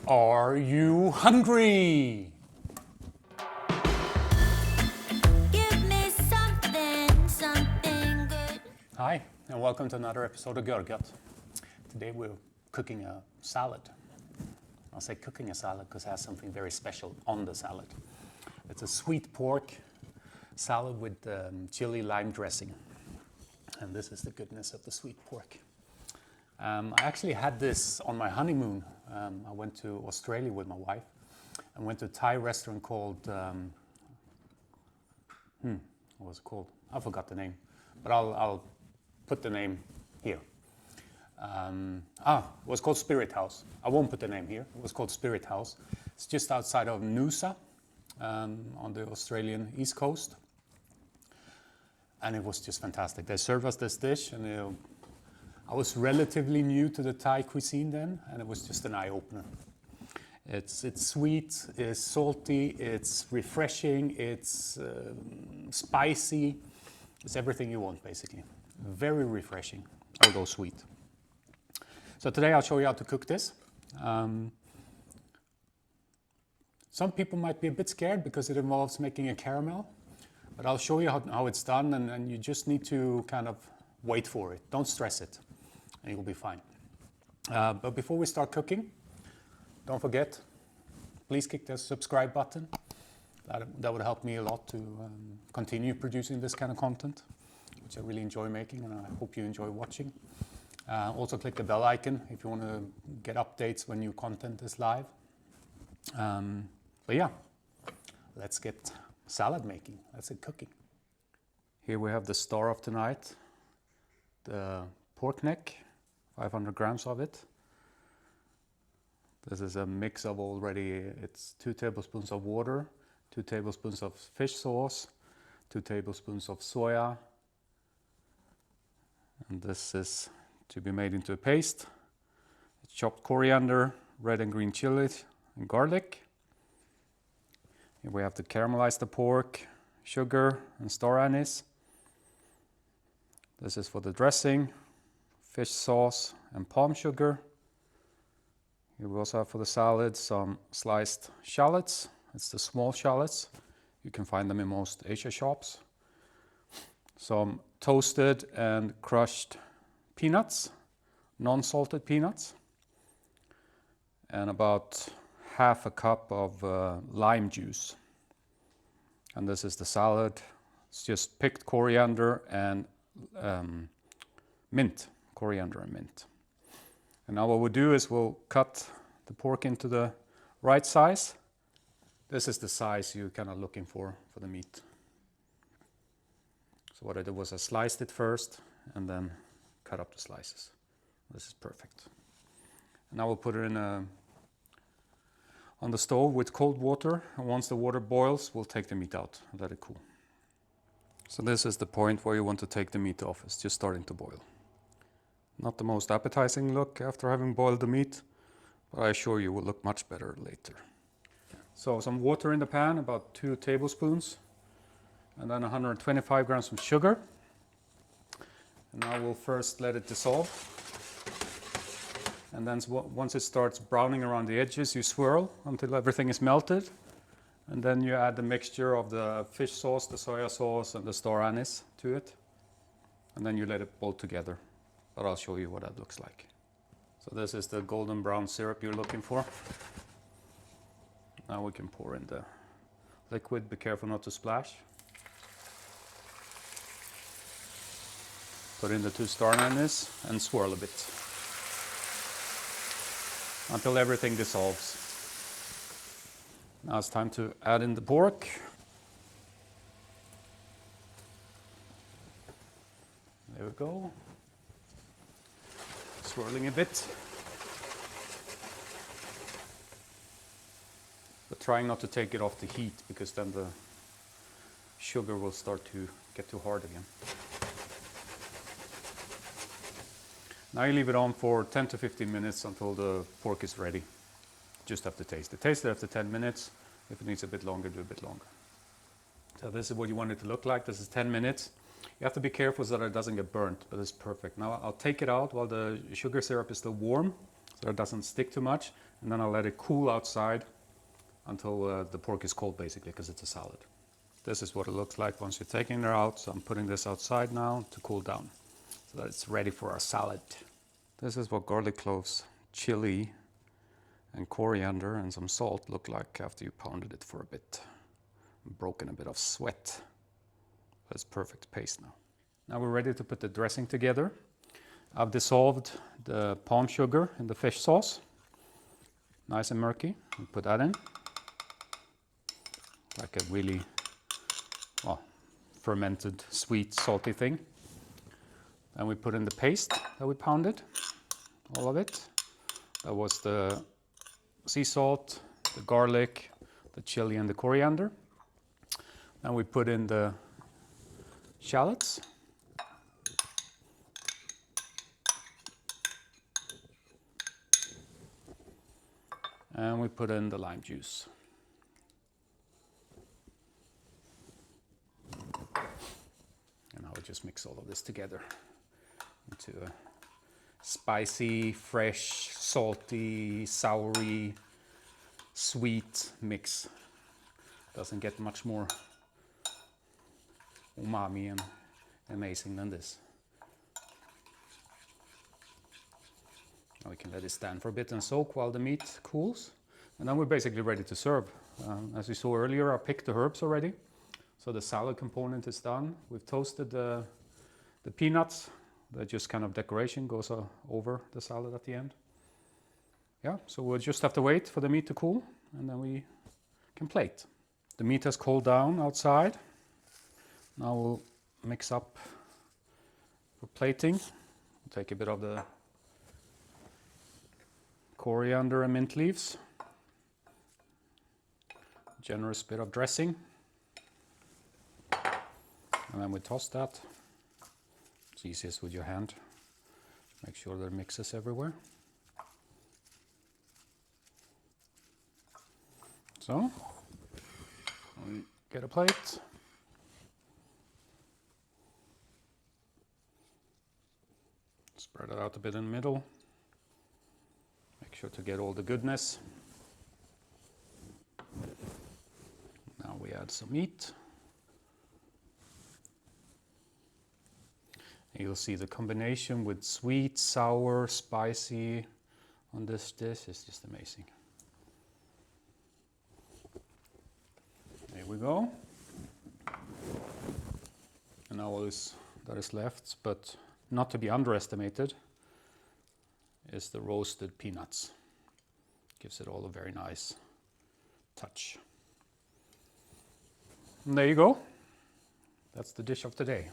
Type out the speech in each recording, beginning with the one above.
Are you hungry? Give me something good. Hi, and welcome to another episode of Görgött. Today we're cooking a salad. I'll say cooking a salad because it has something very special on the salad. It's a sweet pork salad with chili lime dressing. And this is the goodness of the sweet pork. I actually had this on my honeymoon. I went to Australia with my wife and went to a Thai restaurant called, what was it called? I forgot the name, but I'll put the name here. It was called Spirit House. I won't put the name here. It was called Spirit House. It's just outside of Noosa on the Australian east coast. And it was just fantastic. They served us this dish, and I was relatively new to the Thai cuisine then, and it was just an eye-opener. It's sweet, it's salty, it's refreshing, it's spicy. It's everything you want, basically. Very refreshing, although sweet. So today I'll show you how to cook this. Some people might be a bit scared because it involves making a caramel, but I'll show you how it's done, and you just need to kind of wait for it. Don't stress it, and you'll be fine. But before we start cooking, don't forget, please click the subscribe button. That would help me a lot to continue producing this kind of content, which I really enjoy making, and I hope you enjoy watching. Also click the bell icon if you want to get updates when new content is live. But yeah, let's get salad making. Let's get cooking. Here we have the star of tonight, the pork neck, 500 grams of it. This is a mix of it's 2 tablespoons of water, 2 tablespoons of fish sauce, 2 tablespoons of soya. And this is to be made into a paste. It's chopped coriander, red and green chilies, and garlic. Here we have to caramelize the pork, sugar, and star anise. This is for the dressing, fish sauce, and palm sugar. Here we also have for the salad some sliced shallots. It's the small shallots. You can find them in most Asia shops. Some toasted and crushed peanuts, non-salted peanuts, and about half a cup of lime juice. And this is the salad. It's just picked coriander and mint, coriander and mint. And now what we'll do is we'll cut the pork into the right size. This is the size you're kind of looking for the meat. So what I did was I sliced it first and then cut up the slices. This is perfect. Now we'll put it in on the stove with cold water, and once the water boils, we'll take the meat out and let it cool. So this is the point where you want to take the meat off. It's just starting to boil. Not the most appetizing look after having boiled the meat, but I assure you will look much better later. So some water in the pan, about 2 tablespoons, and then 125 grams of sugar. And now we'll first let it dissolve. And then once it starts browning around the edges, you swirl until everything is melted. And then you add the mixture of the fish sauce, the soya sauce, and the star anise to it. And then you let it boil together. But I'll show you what that looks like. So this is the golden brown syrup you're looking for. Now we can pour in the liquid. Be careful not to splash. Put in the 2 star anise and swirl a bit until everything dissolves. Now it's time to add in the pork. There we go. Swirling a bit. But trying not to take it off the heat, because then the sugar will start to get too hard again. Now you leave it on for 10 to 15 minutes until the pork is ready. Just have to taste it. Taste it after 10 minutes. If it needs a bit longer, do a bit longer. So this is what you want it to look like. This is 10 minutes. You have to be careful so that it doesn't get burnt, but it's perfect. Now I'll take it out while the sugar syrup is still warm, so it doesn't stick too much. And then I'll let it cool outside until the pork is cold, basically, because it's a salad. This is what it looks like once you're taking it out. So I'm putting this outside now to cool down so that it's ready for our salad. This is what garlic cloves, chili, and coriander and some salt look like after you pounded it for a bit. Broken a bit of sweat. That's perfect paste now. Now we're ready to put the dressing together. I've dissolved the palm sugar in the fish sauce. Nice and murky. We put that in. Like a really, well, fermented, sweet, salty thing. Then we put in the paste that we pounded, all of it. That was the sea salt, the garlic, the chili, and the coriander. Then we put in the shallots. And we put in the lime juice. And I will just mix all of this together into a spicy, fresh, salty, soury, sweet mix. Doesn't get much more umami and amazing than this. Now we can let it stand for a bit and soak while the meat cools. And then we're basically ready to serve. As you saw earlier, I picked the herbs already. So the salad component is done. We've toasted the peanuts. That just kind of decoration goes over the salad at the end. Yeah, so we'll just have to wait for the meat to cool and then we can plate. The meat has cooled down outside. Now we'll mix up for plating. We'll take a bit of the coriander and mint leaves. Generous bit of dressing. And then we toss that. It's easiest with your hand. Make sure that it mixes everywhere. So, we get a plate. Spread it out a bit in the middle. Make sure to get all the goodness. Now we add some meat. You'll see the combination with sweet, sour, spicy on this dish is just amazing. There we go. And now all that is left, but not to be underestimated, is the roasted peanuts. Gives it all a very nice touch. And there you go. That's the dish of today.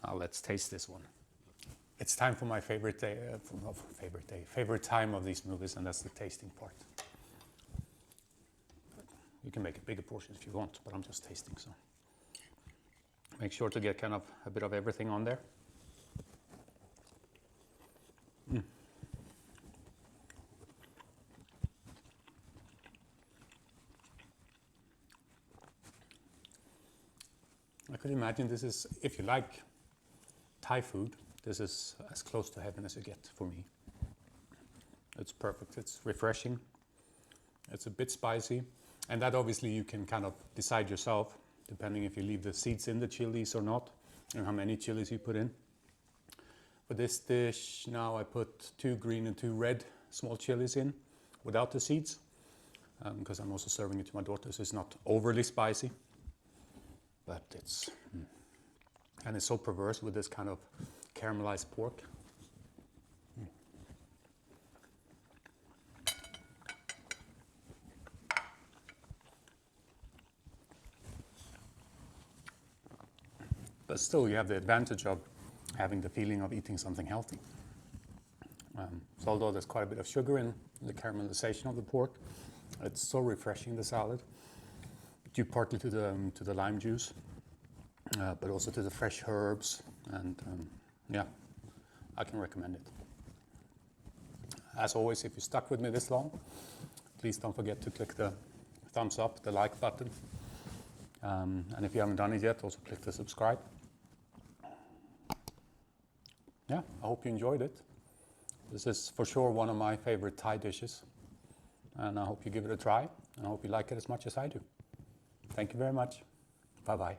Now let's taste this one. It's time for my favorite time of these movies, and that's the tasting part. You can make a bigger portion if you want, but I'm just tasting, so. Make sure to get kind of a bit of everything on there. I could imagine this is, if you like Thai food, this is as close to heaven as you get for me. It's perfect, it's refreshing, it's a bit spicy, and that obviously you can kind of decide yourself, depending if you leave the seeds in the chilies or not, and how many chilies you put in. For this dish, now I put 2 green and 2 red small chilies in, without the seeds, because I'm also serving it to my daughter, so it's not overly spicy. But it's, and it's so perverse with this kind of caramelized pork. But still, you have the advantage of having the feeling of eating something healthy. So although there's quite a bit of sugar in the caramelization of the pork, it's so refreshing, the salad. Due partly to the lime juice, but also to the fresh herbs, and yeah, I can recommend it. As always, if you stuck with me this long, please don't forget to click the thumbs up, the like button, and if you haven't done it yet, also click the subscribe. Yeah, I hope you enjoyed it. This is for sure one of my favorite Thai dishes. And I hope you give it a try. And I hope you like it as much as I do. Thank you very much. Bye-bye.